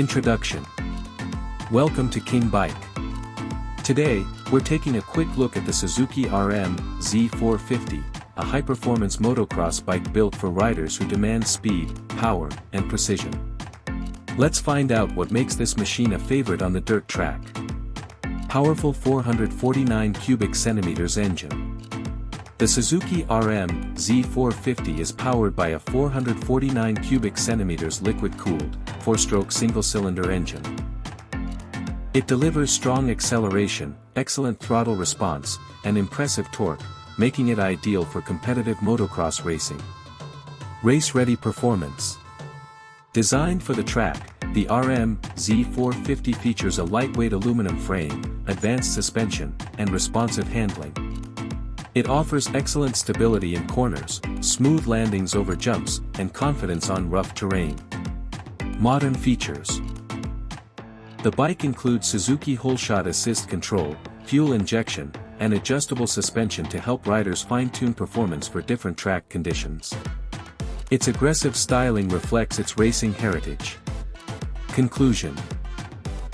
Introduction. Welcome to King Bike. Today, we're taking a quick look at the Suzuki RM-Z450, a high-performance motocross bike built for riders who demand speed, power, and precision. Let's find out what makes this machine a favorite on the dirt track. Powerful 449 cubic centimeters engine. The Suzuki RM-Z450 is powered by a 449 cubic centimeters liquid-cooled, 4-stroke single-cylinder engine. It delivers strong acceleration, excellent throttle response, and impressive torque, making it ideal for competitive motocross racing. Race-ready performance. Designed for the track, the RM-Z450 features a lightweight aluminum frame, advanced suspension, and responsive handling. It offers excellent stability in corners, smooth landings over jumps, and confidence on rough terrain. Modern features. The bike includes Suzuki whole-shot assist control, fuel injection, and adjustable suspension to help riders fine-tune performance for different track conditions. Its aggressive styling reflects its racing heritage. Conclusion.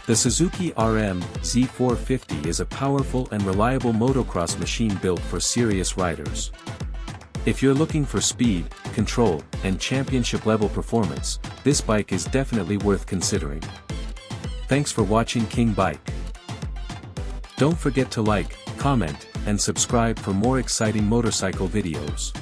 The Suzuki RM-Z450 is a powerful and reliable motocross machine built for serious riders. If you're looking for speed, control, and championship-level performance, this bike is definitely worth considering. Thanks for watching King Bike. Don't forget to like, comment, and subscribe for more exciting motorcycle videos.